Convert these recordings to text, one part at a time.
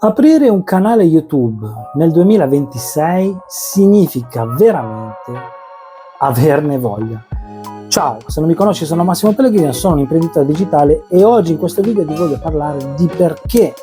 Aprire un canale YouTube nel 2026 significa veramente averne voglia. Ciao, se non mi conosci sono Massimo Pellegrino, sono un imprenditore digitale e oggi in questo video ti voglio parlare di perché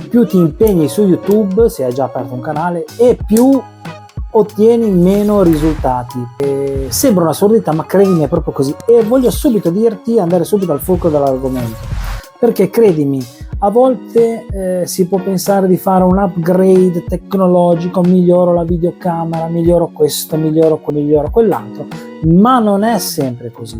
più ti impegni su YouTube, se hai già aperto un canale, e più ottieni meno risultati. Sembra un'assurdità, ma credimi è proprio così, e voglio subito dirti, andare subito al fulcro dell'argomento, perché credimi, a volte si può pensare di fare un upgrade tecnologico, miglioro la videocamera, miglioro questo, miglioro quell'altro, ma non è sempre così.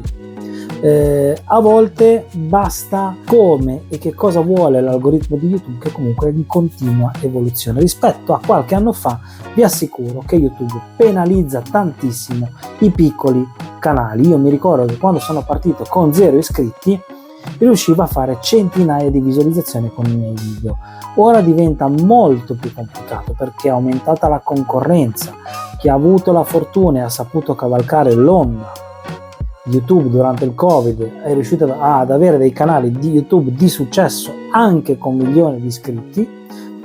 A volte basta come e che cosa vuole l'algoritmo di YouTube, che comunque è di continua evoluzione. Rispetto a qualche anno fa vi assicuro che YouTube penalizza tantissimo i piccoli canali. Io mi ricordo che quando sono partito con 0 iscritti riuscivo a fare centinaia di visualizzazioni con i miei video. Ora diventa molto più complicato perché è aumentata la concorrenza. Chi ha avuto la fortuna e ha saputo cavalcare l'onda YouTube durante il Covid è riuscito ad avere dei canali di YouTube di successo anche con milioni di iscritti.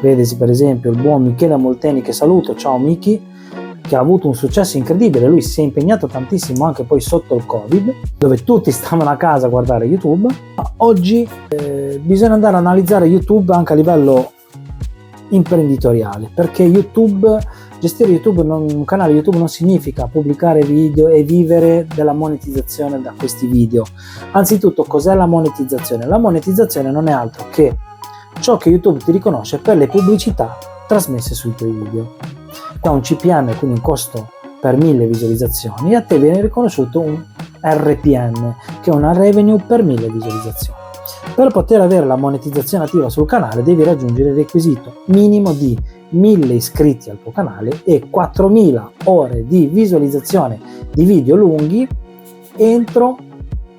Vedesi per esempio il buon Michele Molteni, che saluto, ciao Miki, che ha avuto un successo incredibile. Lui si è impegnato tantissimo anche poi sotto il Covid, dove tutti stavano a casa a guardare YouTube. Oggi bisogna andare a analizzare YouTube anche a livello imprenditoriale, perché gestire un canale YouTube non significa pubblicare video e vivere della monetizzazione da questi video. Anzitutto, cos'è la monetizzazione? La monetizzazione non è altro che ciò che YouTube ti riconosce per le pubblicità trasmesse sui tuoi video. Ha un CPM, quindi un costo per 1000 visualizzazioni, e a te viene riconosciuto un RPM, che è una revenue per 1000 visualizzazioni. Per poter avere la monetizzazione attiva sul canale devi raggiungere il requisito minimo di 1000 iscritti al tuo canale e 4000 ore di visualizzazione di video lunghi entro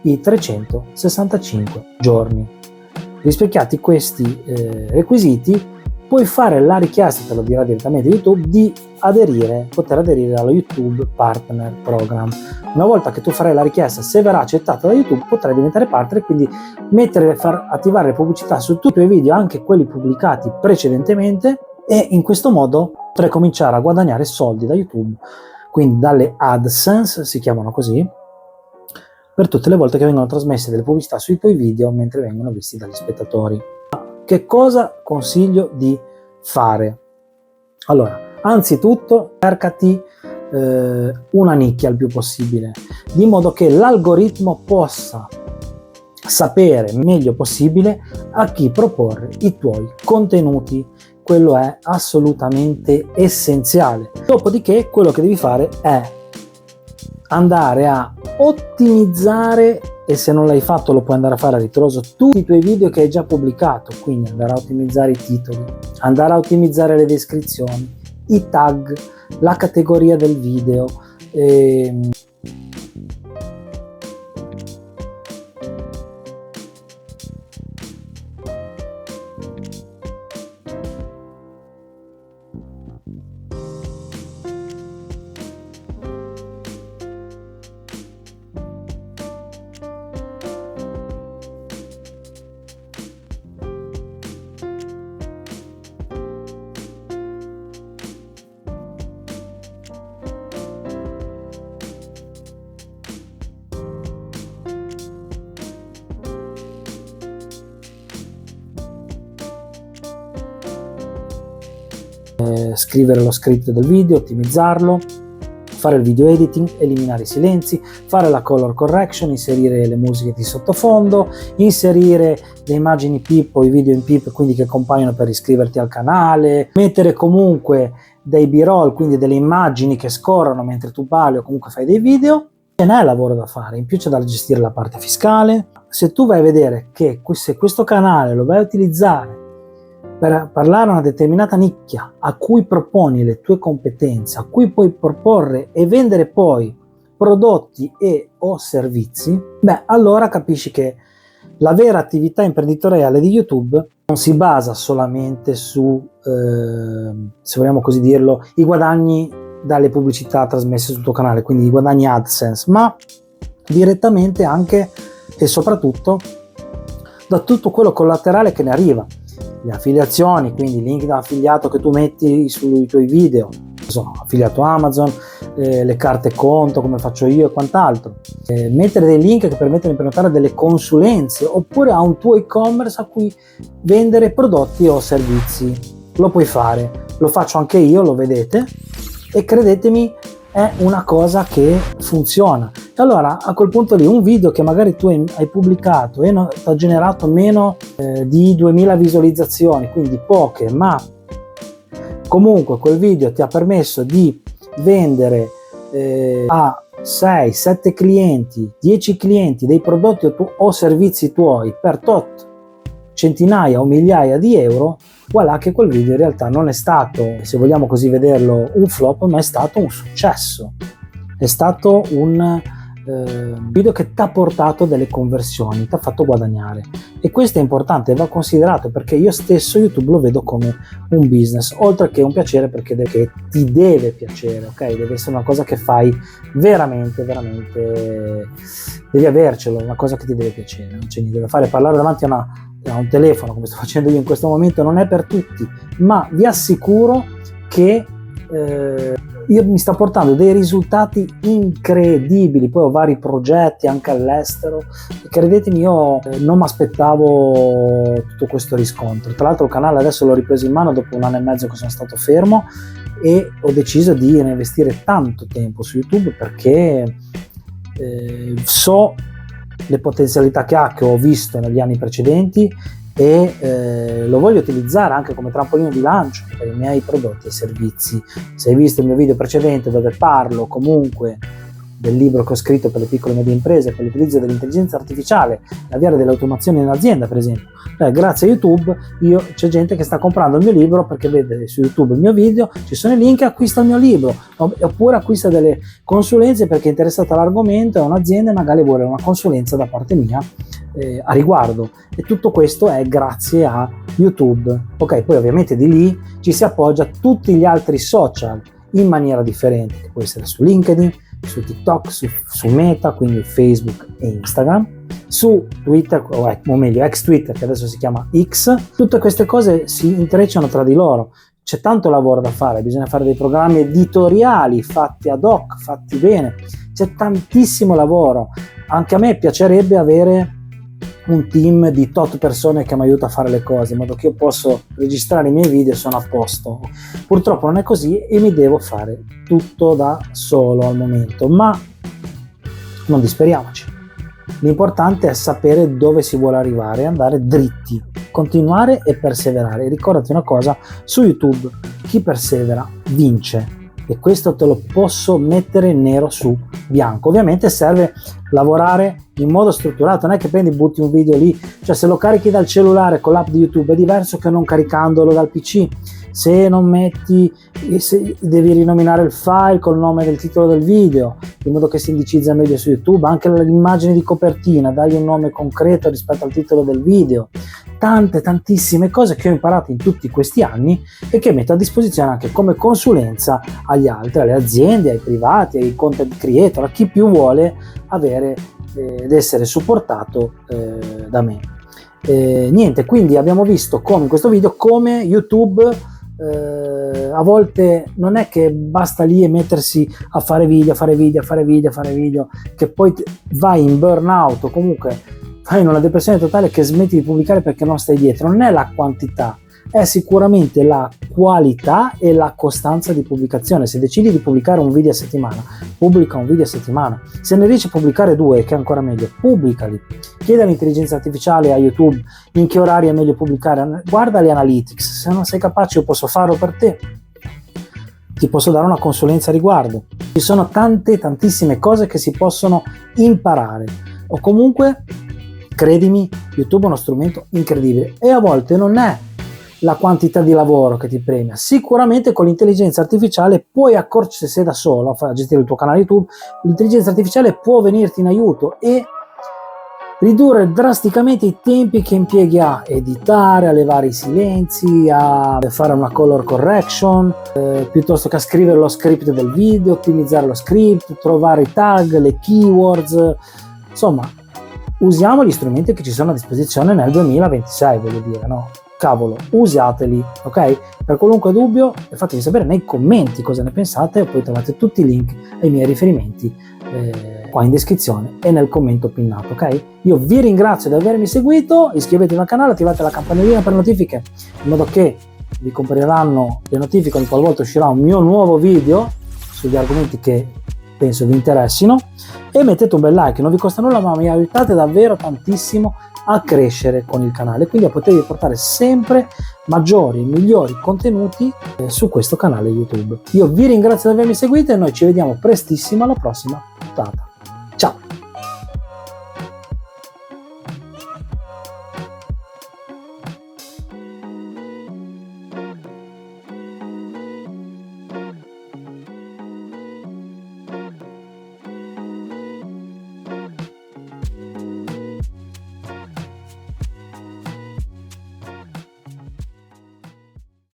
i 365 giorni. Rispecchiati questi requisiti, puoi fare la richiesta, te lo dirà direttamente YouTube, di poter aderire allo YouTube Partner Program. Una volta che tu farai la richiesta, se verrà accettata da YouTube, potrai diventare partner e quindi far attivare le pubblicità su tutti i tuoi video, anche quelli pubblicati precedentemente, e in questo modo potrai cominciare a guadagnare soldi da YouTube, quindi dalle AdSense, si chiamano così, per tutte le volte che vengono trasmesse delle pubblicità sui tuoi video mentre vengono visti dagli spettatori. Che cosa consiglio di fare? Allora, anzitutto cercati una nicchia il più possibile, di modo che l'algoritmo possa sapere meglio possibile a chi proporre i tuoi contenuti. Quello è assolutamente essenziale. Dopodiché quello che devi fare è andare a ottimizzare, e se non l'hai fatto lo puoi andare a fare a ritroso, tutti i tuoi video che hai già pubblicato, quindi andare a ottimizzare i titoli, andare a ottimizzare le descrizioni, i tag, la categoria del video, scrivere lo script del video, ottimizzarlo, fare il video editing, eliminare i silenzi, fare la color correction, inserire le musiche di sottofondo, inserire le immagini PIP o i video in PIP, quindi che compaiono per iscriverti al canale, mettere comunque dei b-roll, quindi delle immagini che scorrono mentre tu parli o comunque fai dei video. Ce n'è lavoro da fare, in più c'è da gestire la parte fiscale. Se tu vai a vedere che se questo canale lo vai a utilizzare per parlare a una determinata nicchia a cui proponi le tue competenze, a cui puoi proporre e vendere poi prodotti e o servizi, allora capisci che la vera attività imprenditoriale di YouTube non si basa solamente su, se vogliamo così dirlo, i guadagni dalle pubblicità trasmesse sul tuo canale, quindi i guadagni AdSense, ma direttamente anche e soprattutto da tutto quello collaterale che ne arriva. le affiliazioni, quindi link da affiliato che tu metti sui tuoi video, affiliato Amazon, le carte conto come faccio io e quant'altro, mettere dei link che permettono di prenotare delle consulenze, oppure a un tuo e-commerce a cui vendere prodotti o servizi. Lo puoi fare, lo faccio anche io, lo vedete, e credetemi, è una cosa che funziona. Allora a quel punto lì un video che magari tu hai pubblicato e ti ha generato meno di 2000 visualizzazioni, quindi poche, ma comunque quel video ti ha permesso di vendere a 6, 7 clienti, 10 clienti dei prodotti o servizi tuoi per tot centinaia o migliaia di euro, voilà che quel video in realtà non è stato, se vogliamo così vederlo, un flop, ma è stato un successo. È stato un video che ti ha portato delle conversioni, ti ha fatto guadagnare, e questo è importante, va considerato, perché io stesso YouTube lo vedo come un business, oltre che un piacere, perché ti deve piacere, ok? Deve essere una cosa che fai veramente, devi avercelo, una cosa che ti deve piacere, non c'è niente da fare. Parlare davanti a un telefono, come sto facendo io in questo momento, non è per tutti, ma vi assicuro che io mi sta portando dei risultati incredibili. Poi ho vari progetti anche all'estero e credetemi, io non mi aspettavo tutto questo riscontro. Tra l'altro il canale adesso l'ho ripreso in mano dopo 1 anno e mezzo che sono stato fermo, e ho deciso di investire tanto tempo su YouTube perché so le potenzialità che ha, che ho visto negli anni precedenti, e lo voglio utilizzare anche come trampolino di lancio per i miei prodotti e servizi. Se hai visto il mio video precedente dove parlo comunque del libro che ho scritto per le piccole e medie imprese per l'utilizzo dell'intelligenza artificiale, l'avviare delle automazioni in azienda per esempio, grazie a YouTube c'è gente che sta comprando il mio libro perché vede su YouTube il mio video, ci sono i link, acquista il mio libro, oppure acquista delle consulenze perché è interessata all'argomento, è un'azienda e magari vuole una consulenza da parte mia a riguardo, e tutto questo è grazie a YouTube. Ok, poi ovviamente di lì ci si appoggia a tutti gli altri social in maniera differente, che può essere su LinkedIn, su TikTok, su Meta, quindi Facebook e Instagram, su Twitter, o meglio ex Twitter che adesso si chiama X. Tutte queste cose si intrecciano tra di loro, c'è tanto lavoro da fare, bisogna fare dei programmi editoriali fatti ad hoc, fatti bene, c'è tantissimo lavoro. Anche a me piacerebbe avere un team di tot persone che mi aiuta a fare le cose, in modo che io posso registrare i miei video e sono a posto. Purtroppo non è così e mi devo fare tutto da solo al momento, ma non disperiamoci. L'importante è sapere dove si vuole arrivare e andare dritti, continuare e perseverare. E ricordati una cosa, su YouTube chi persevera vince, e questo te lo posso mettere nero su bianco. Ovviamente serve lavorare in modo strutturato, non è che prendi e butti un video lì, cioè se lo carichi dal cellulare con l'app di YouTube è diverso che non caricandolo dal PC. Se non metti, devi rinominare il file col nome del titolo del video in modo che si indicizza meglio su YouTube. Anche l'immagine di copertina, dagli un nome concreto rispetto al titolo del video. Tantissime cose che ho imparato in tutti questi anni e che metto a disposizione anche come consulenza agli altri, alle aziende, ai privati, ai content creator, a chi più vuole avere ed essere supportato da me. Niente, quindi abbiamo visto come in questo video come YouTube a volte non è che basta lì e mettersi a fare video, che poi vai in burnout o comunque fai in una depressione totale che smetti di pubblicare perché non stai dietro. Non è la quantità, è sicuramente la qualità e la costanza di pubblicazione. Se decidi di pubblicare un video a settimana, pubblica un video a settimana. Se ne riesci a pubblicare 2, che è ancora meglio, pubblicali. Chiedi all'intelligenza artificiale, a YouTube, in che orari è meglio pubblicare. Guarda le analytics, se non sei capace io posso farlo per te. Ti posso dare una consulenza a riguardo. Ci sono tantissime cose che si possono imparare. O comunque, credimi, YouTube è uno strumento incredibile e a volte non è la quantità di lavoro che ti premia. Sicuramente con l'intelligenza artificiale puoi accorgersi, se da solo a gestire il tuo canale YouTube, l'intelligenza artificiale può venirti in aiuto e ridurre drasticamente i tempi che impieghi a editare, a levare i silenzi, a fare una color correction, piuttosto che a scrivere lo script del video, ottimizzare lo script, trovare i tag, le keywords. Insomma, usiamo gli strumenti che ci sono a disposizione nel 2026, voglio dire, no? cavolo, usateli, ok? Per qualunque dubbio fatemi sapere nei commenti cosa ne pensate, poi trovate tutti i link ai miei riferimenti qua in descrizione e nel commento pinnato, ok? Io vi ringrazio di avermi seguito, iscrivetevi al canale, attivate la campanellina per notifiche in modo che vi compariranno le notifiche ogni qualvolta uscirà un mio nuovo video sugli argomenti che penso vi interessino, e mettete un bel like, non vi costa nulla ma mi aiutate davvero tantissimo a crescere con il canale, quindi a potervi portare sempre maggiori e migliori contenuti su questo canale YouTube. Io vi ringrazio di avermi seguito e noi ci vediamo prestissimo alla prossima puntata.